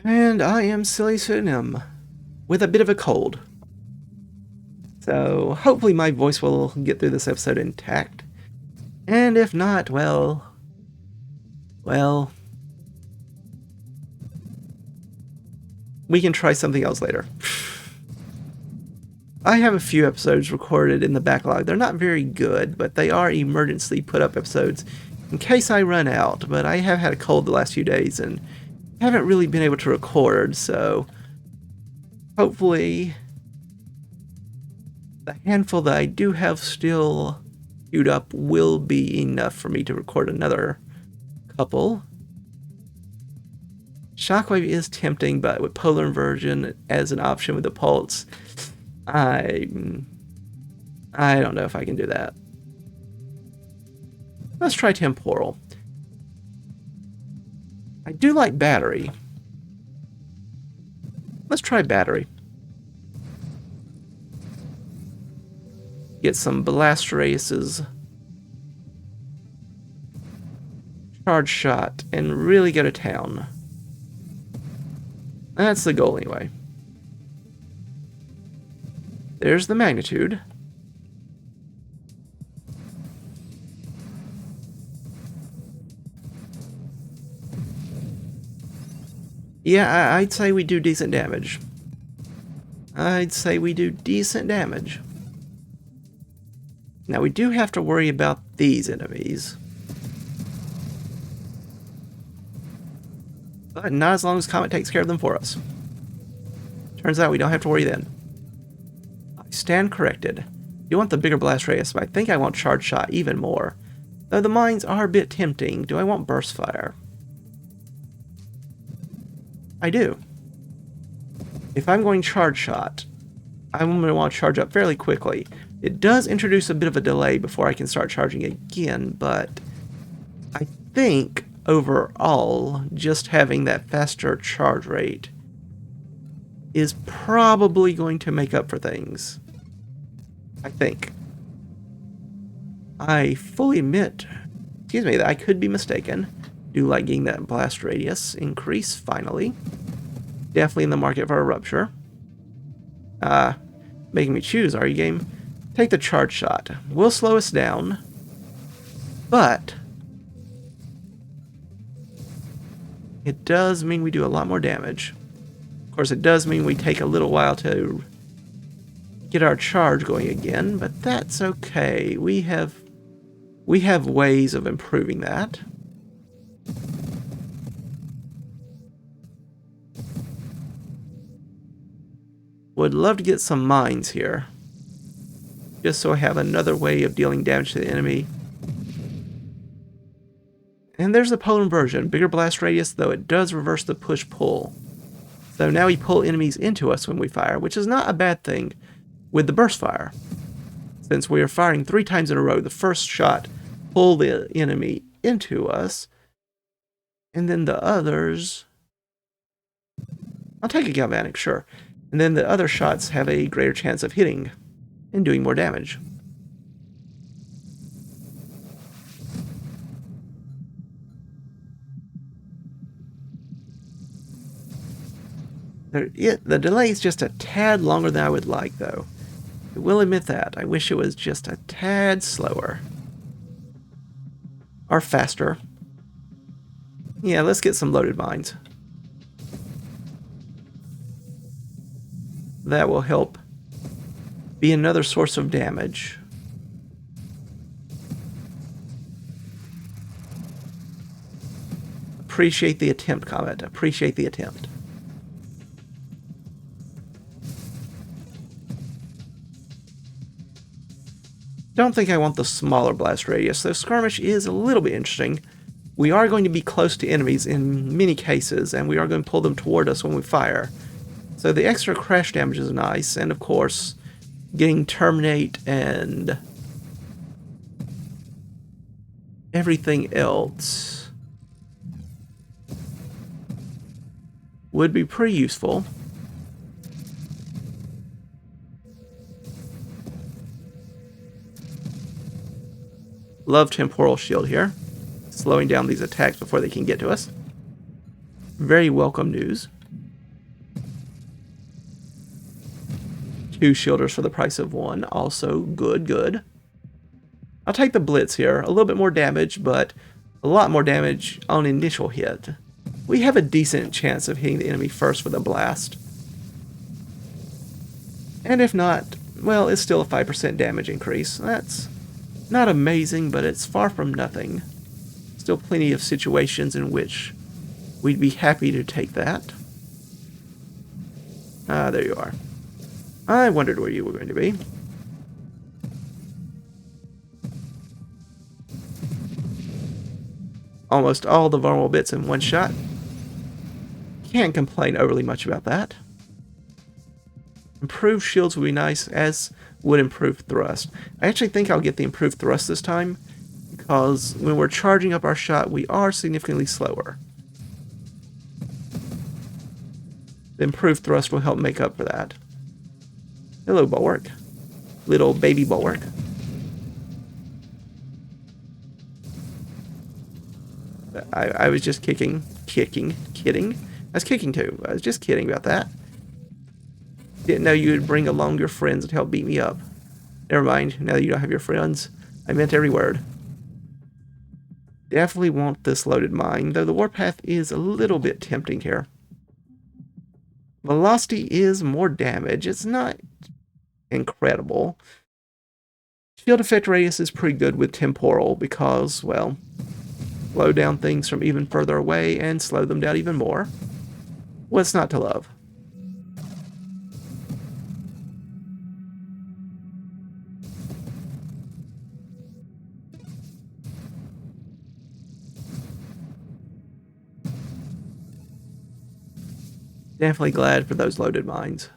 And I am SillyPseudonym with a bit of a cold. So hopefully my voice will get through this episode intact. And if not, well, we can try something else later. I have a few episodes recorded in the backlog. They're not very good, but they are emergency put up episodes in case I run out. But I have had a cold the last few days and haven't really been able to record, so hopefully the handful that I do have still queued up will be enough for me to record another couple. Shockwave is tempting, but with polar inversion as an option with the pulse, I don't know if I can do that. Let's try temporal. I do like battery. Let's try battery. Get some blast races, charge shot, and really go to town. That's the goal anyway. There's the magnitude. Yeah, I'd say we do decent damage. Now we do have to worry about these enemies. But not as long as Comet takes care of them for us. Turns out we don't have to worry then. I stand corrected. You want the bigger blast radius, but I think I want charge shot even more. Though the mines are a bit tempting, do I want burst fire? I do. If I'm going charge shot, I'm going to want to charge up fairly quickly. It does introduce a bit of a delay before I can start charging again, but I think overall, just having that faster charge rate is probably going to make up for things. I think. I fully admit, that I could be mistaken. Do like getting that blast radius increase finally. Definitely in the market for a rupture. Making me choose, are you, game? Take the charge shot. Will slow us down, but it does mean we do a lot more damage. Of course, it does mean we take a little while to get our charge going again, but that's okay. We have ways of improving that. Would love to get some mines here, just so I have another way of dealing damage to the enemy. And there's the polar inversion. Bigger blast radius, though it does reverse the push-pull. So now we pull enemies into us when we fire, which is not a bad thing with the burst fire. Since we are firing 3 times in a row, the first shot pull the enemy into us, and then the others... I'll take a galvanic, sure. And then the other shots have a greater chance of hitting and doing more damage. The delay is just a tad longer than I would like, though. I will admit that. I wish it was just a tad slower. Or faster. Yeah, let's get some loaded mines. That will help be another source of damage. Appreciate the attempt, Comet. Appreciate the attempt. Don't think I want the smaller blast radius, though skirmish is a little bit interesting. We are going to be close to enemies in many cases, and we are going to pull them toward us when we fire. So the extra crash damage is nice, and of course, getting terminate and everything else would be pretty useful. Love temporal shield here, slowing down these attacks before they can get to us. Very welcome news. 2 shielders for the price of 1. Also good, good. I'll take the Blitz here. A little bit more damage, but a lot more damage on initial hit. We have a decent chance of hitting the enemy first with a blast. And if not, well, it's still a 5% damage increase. That's not amazing, but it's far from nothing. Still plenty of situations in which we'd be happy to take that. Ah, there you are. I wondered where you were going to be. Almost all the vulnerable bits in one shot. Can't complain overly much about that. Improved shields would be nice, as would improved thrust. I actually think I'll get the improved thrust this time, because when we're charging up our shot, we are significantly slower. The improved thrust will help make up for that. Hello, Bulwark. Little baby Bulwark. I was just kidding. I was kicking too. I was just kidding about that. Didn't know you would bring along your friends to help beat me up. Never mind, now that you don't have your friends. I meant every word. Definitely want this loaded mine, though the warpath is a little bit tempting here. Velocity is more damage. It's not incredible. Shield effect radius is pretty good with temporal because, well, slow down things from even further away and slow them down even more. What's not to love? Definitely glad for those loaded mines.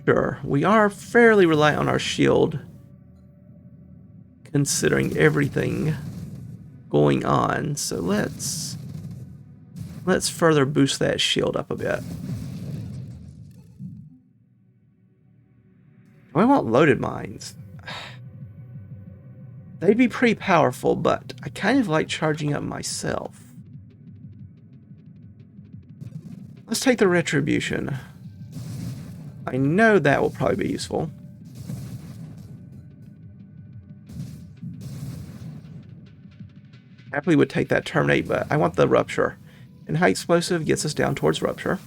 Sure, we are fairly reliant on our shield, considering everything going on. So let's further boost that shield up a bit. I want loaded mines. They'd be pretty powerful, but I kind of like charging up myself. Let's take the Retribution. I know that will probably be useful. Happily would take that Terminate, but I want the Rupture. And High Explosive gets us down towards Rupture.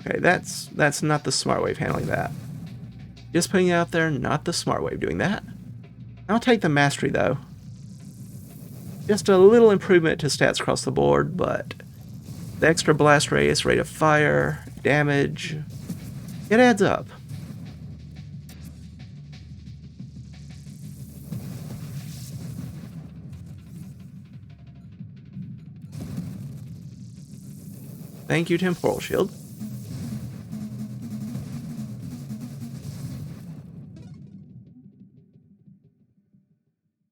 Okay, that's not the smart way of handling that. Just putting it out there, not the smart way of doing that. I'll take the Mastery, though. Just a little improvement to stats across the board, but the extra blast radius, rate of fire, damage, it adds up. Thank you, Temporal Shield.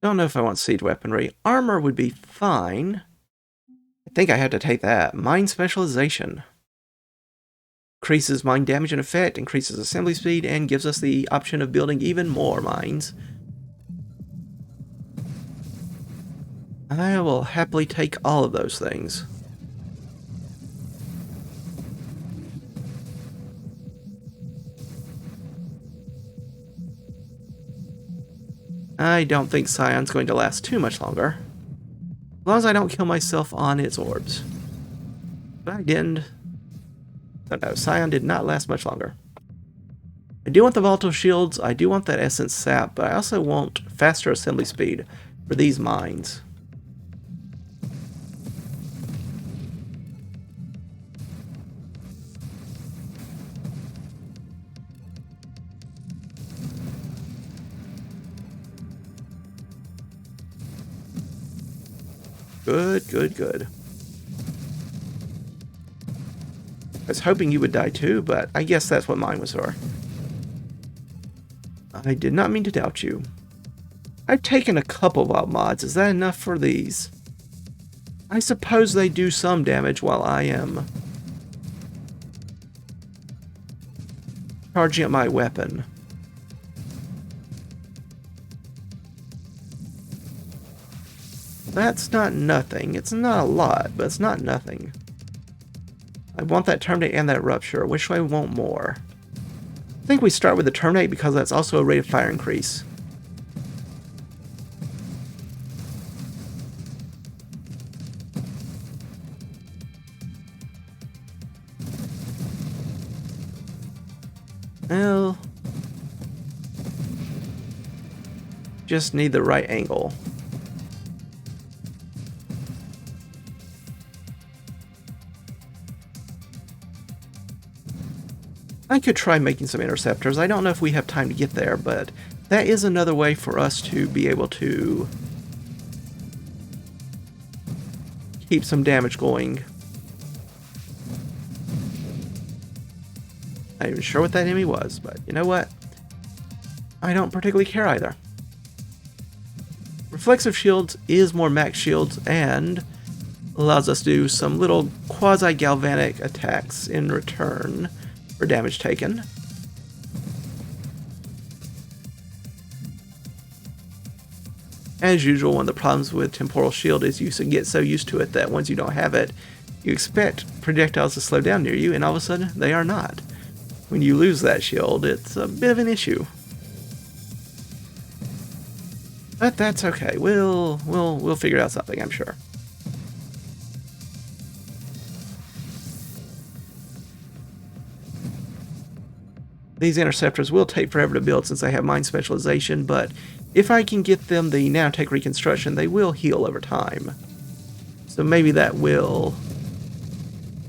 Don't know if I want siege weaponry. Armor would be fine. I think I have to take that. Mine specialization. Increases mine damage and effect, increases assembly speed, and gives us the option of building even more mines. I will happily take all of those things. I don't think Scion's going to last too much longer. As long as I don't kill myself on its orbs. But I didn't. Oh no, Scion did not last much longer. I do want the volatile shields, I do want that essence sap, but I also want faster assembly speed for these mines. Good, good, good. I was hoping you would die too, but I guess that's what mine was for. I did not mean to doubt you. I've taken a couple of wild mods. Is that enough for these? I suppose they do some damage while I am charging up my weapon. That's not nothing. It's not a lot, but it's not nothing. I want that Terminate and that Rupture. Which way I want more? I think we start with the Terminate because that's also a rate of fire increase. Well, just need the right angle. I could try making some interceptors. I don't know if we have time to get there, but that is another way for us to be able to keep some damage going. Not even sure what that enemy was, but you know what? I don't particularly care either. Reflexive Shields is more max shields and allows us to do some little quasi-galvanic attacks in return for damage taken. As usual, one of the problems with Temporal Shield is you get so used to it that once you don't have it, you expect projectiles to slow down near you, and all of a sudden, they are not. When you lose that shield, it's a bit of an issue. But that's okay. We'll figure out something, I'm sure. These interceptors will take forever to build since they have mind specialization, but if I can get them the nanotech reconstruction, they will heal over time. So maybe that will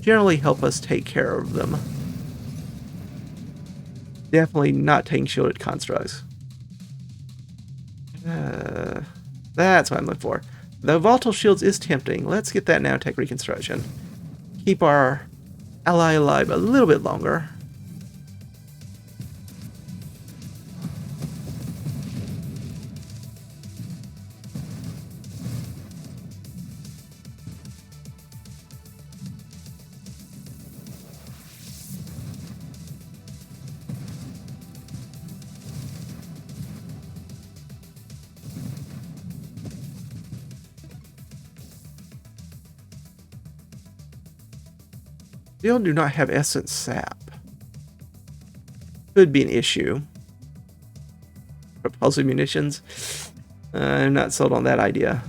generally help us take care of them. Definitely not taking shielded constructs. That's what I'm looking for. The volatile shields is tempting. Let's get that nanotech reconstruction. Keep our ally alive a little bit longer. Still do not have essence sap. Could be an issue. Propulsive munitions. I'm not sold on that idea.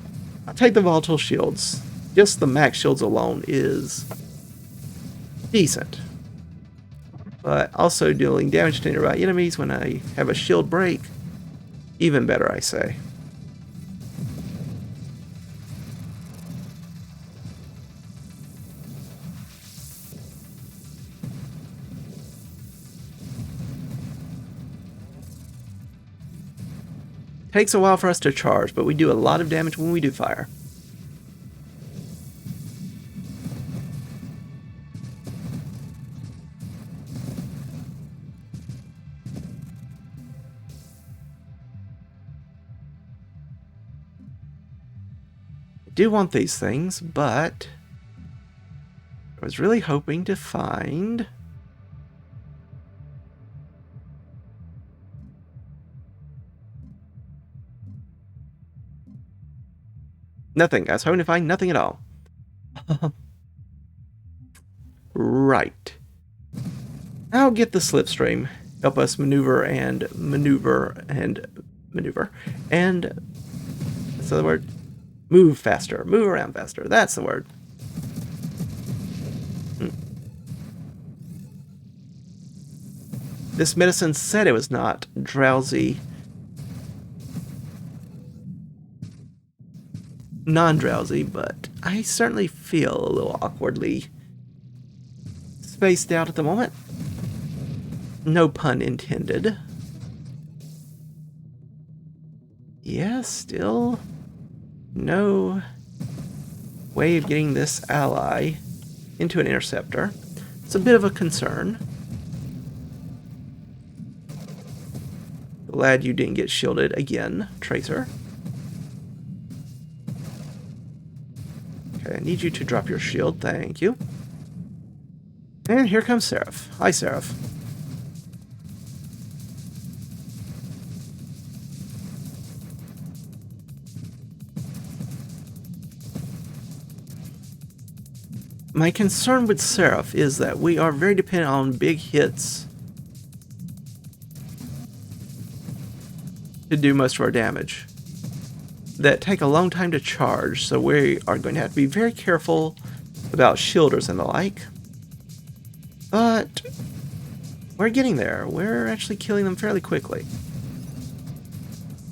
I'll take the volatile shields. Just the max shields alone is decent. But also dealing damage to nearby enemies when I have a shield break. Even better, I say. Takes a while for us to charge, but we do a lot of damage when we do fire. I do want these things, but I was really hoping to find nothing. I was hoping to find nothing at all. Right. I'll get the slipstream. Help us maneuver and maneuver and maneuver. And that's the word. Move faster. Move around faster. That's the word. This medicine said it was not drowsy. Non-drowsy, but I certainly feel a little awkwardly spaced out at the moment. No pun intended. Yeah, still no way of getting this ally into an interceptor. It's a bit of a concern. Glad you didn't get shielded again, Tracer. Okay, I need you to drop your shield. Thank you. And here comes Seraph. Hi, Seraph. My concern with Seraph is that we are very dependent on big hits to do most of our damage that take a long time to charge, so we are going to have to be very careful about shielders and the like. But we're getting there. We're actually killing them fairly quickly.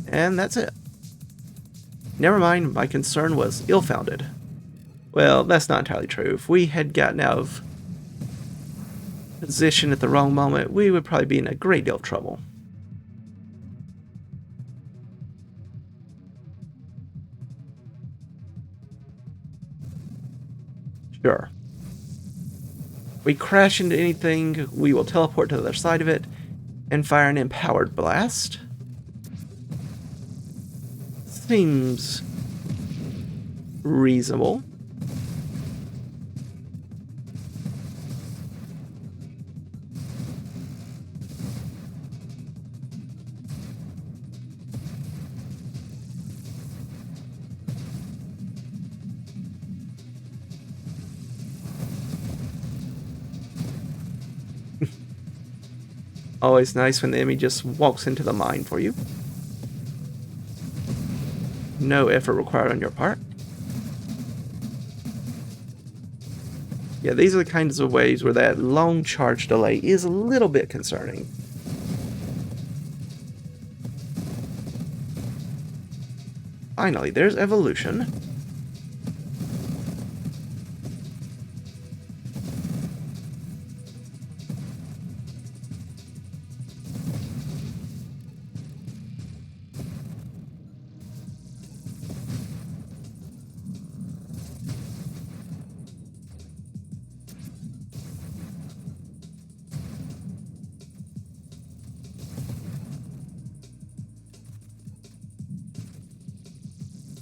And that's it. Never mind, my concern was ill-founded. Well, that's not entirely true. If we had gotten out of position at the wrong moment, we would probably be in a great deal of trouble. Sure. We crash into anything, we will teleport to the other side of it and fire an empowered blast. Seems reasonable. Always nice when the enemy just walks into the mine for you. No effort required on your part. Yeah, these are the kinds of ways where that long charge delay is a little bit concerning. Finally, there's evolution.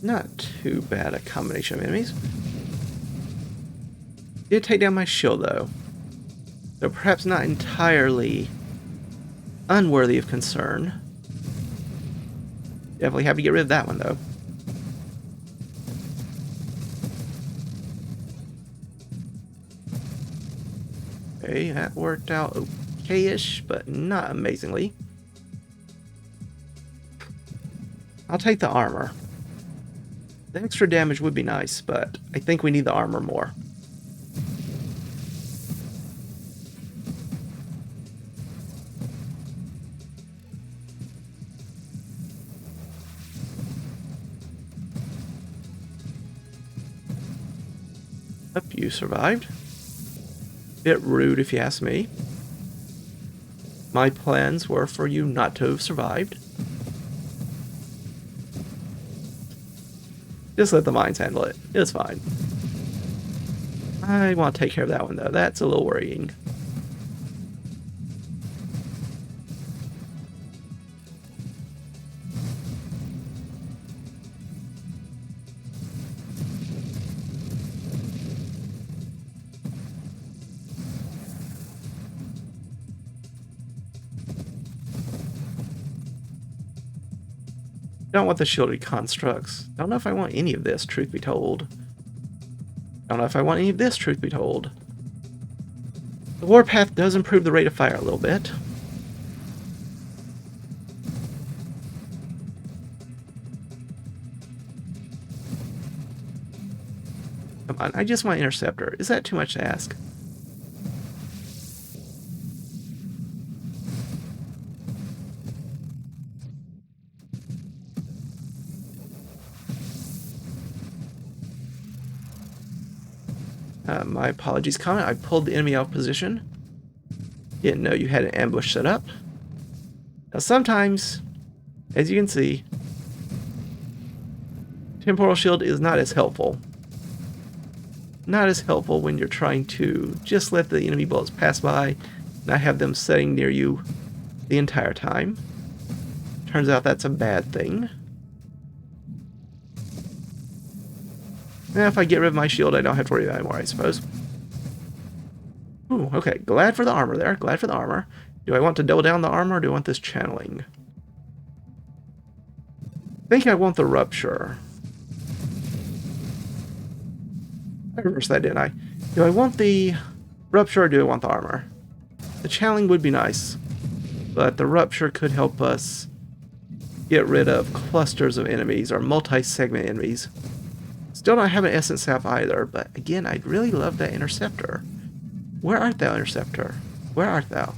Not too bad a combination of enemies. Did take down my shield though. So perhaps not entirely unworthy of concern. Definitely have to get rid of that one though. Okay, that worked out okay-ish, but not amazingly. I'll take the armor. The extra damage would be nice, but I think we need the armor more. Up, you survived. Bit rude if you ask me. My plans were for you not to have survived. Just let the mines handle it. It's fine. I want to take care of that one, though. That's a little worrying. Don't want the shielded constructs. Don't know if I want any of this, truth be told. Don't know if I want any of this, truth be told. The warpath does improve the rate of fire a little bit. Come on, I just want Interceptor. Is that too much to ask? My apologies, comment. I pulled the enemy out of position. Didn't know you had an ambush set up. Now sometimes, as you can see, temporal shield is not as helpful. Not as helpful when you're trying to just let the enemy bullets pass by, not have them sitting near you the entire time. Turns out that's a bad thing. If I get rid of my shield, I don't have to worry about it anymore, I suppose. Ooh, okay. Glad for the armor there. Glad for the armor. Do I want to double down the armor, or do I want this channeling? I think I want the rupture. I reversed that, didn't I? Do I want the rupture, or do I want the armor? The channeling would be nice, but the rupture could help us get rid of clusters of enemies, or multi-segment enemies. Still don't have an essence sap either, but again, I'd really love that Interceptor. Where art thou, Interceptor? Where art thou?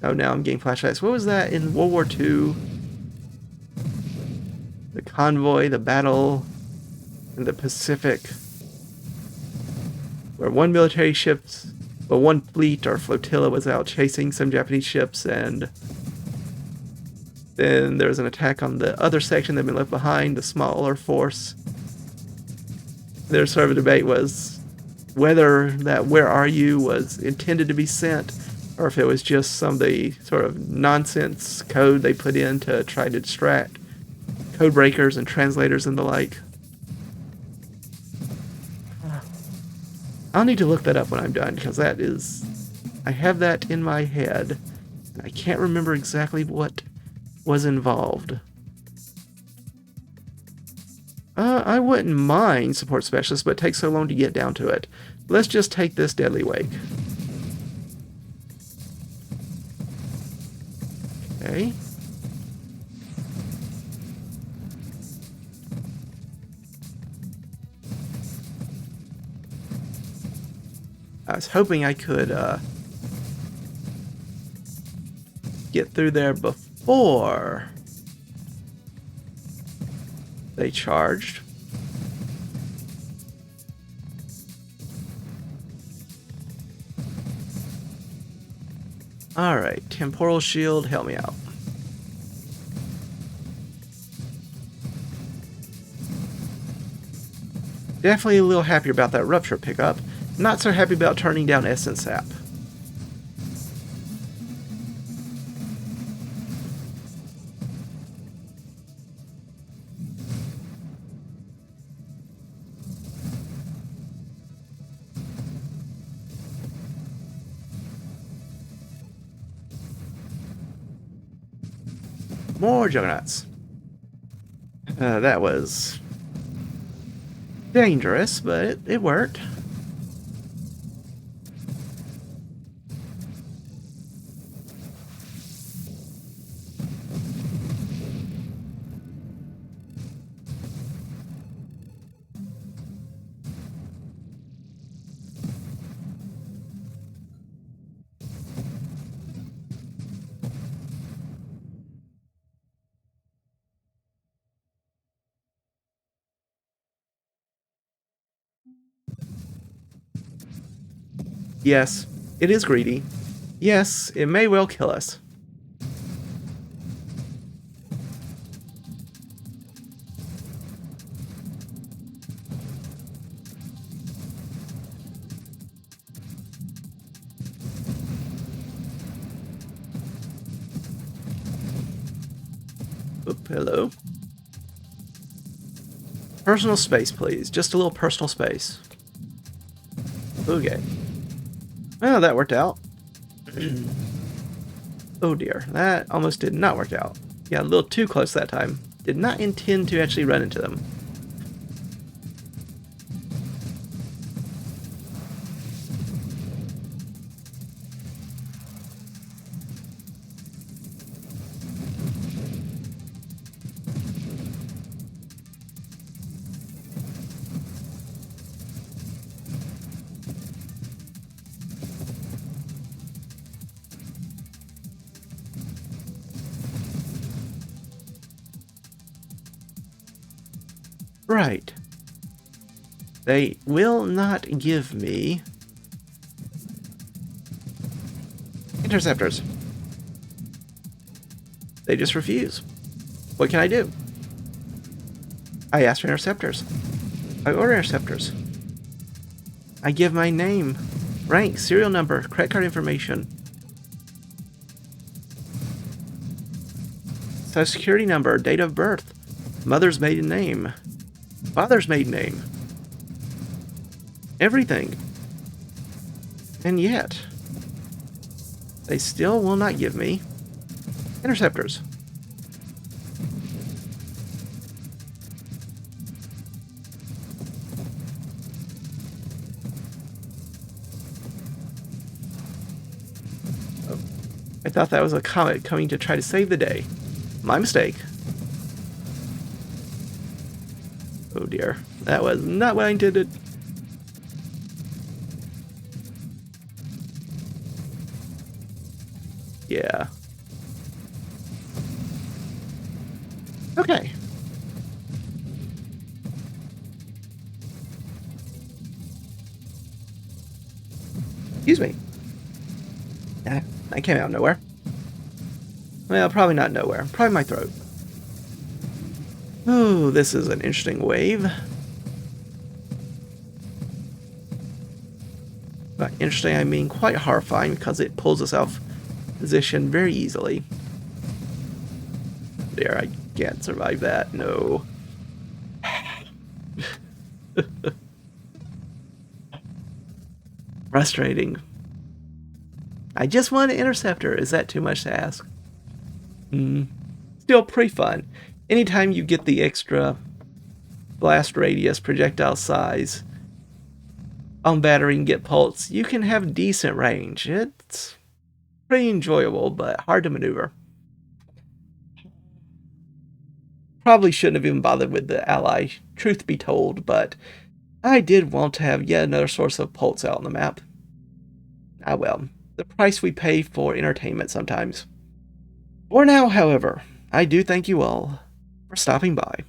Oh, now I'm getting flashbacks. What was that in World War II? The convoy, the battle in the Pacific, where one military ship, well, one fleet or flotilla was out chasing some Japanese ships, and then there was an attack on the other section that had been left behind, the smaller force. Their sort of a debate was whether that "where are you" was intended to be sent, or if it was just some of the sort of nonsense code they put in to try to distract code breakers and translators and the like. I'll need to look that up when I'm done, because that is... I have that in my head, and I can't remember exactly what was involved. I wouldn't mind support specialist, but it takes so long to get down to it. Let's just take this Deadly Wake. Okay. I was hoping I could get through there before they charged. Alright, temporal shield, help me out. Definitely a little happier about that rupture pickup. Not so happy about turning down essence sap. More juggernauts. That was dangerous, but it worked. Yes, it is greedy. Yes, it may well kill us. Oop, hello. Personal space, please. Just a little personal space. Okay. Well, that worked out. Oh dear, that almost did not work out. Yeah, a little too close that time. Did not intend to actually run into them. Right. They will not give me interceptors. They just refuse. What can I do? I ask for interceptors. I order interceptors. I give my name, rank, serial number, credit card information, Social security number, date of birth, mother's maiden name, father's maiden name. Everything. And yet, they still will not give me interceptors. Oh, I thought that was a comet coming to try to save the day. My mistake. Oh dear. That was not what I intended. Yeah. Okay. Excuse me. I came out of nowhere. Well, probably not nowhere. Probably my throat. Oh, this is an interesting wave. By interesting, I mean quite horrifying because it pulls us off position very easily. There, I can't survive that. No. Frustrating. I just want an interceptor. Is that too much to ask? Still pretty fun. Anytime you get the extra blast radius, projectile size on battery and get pulse, you can have decent range. It's pretty enjoyable, but hard to maneuver. Probably shouldn't have even bothered with the ally, truth be told, but I did want to have yet another source of pulse out on the map. Ah well, the price we pay for entertainment sometimes. For now, however, I do thank you all for stopping by.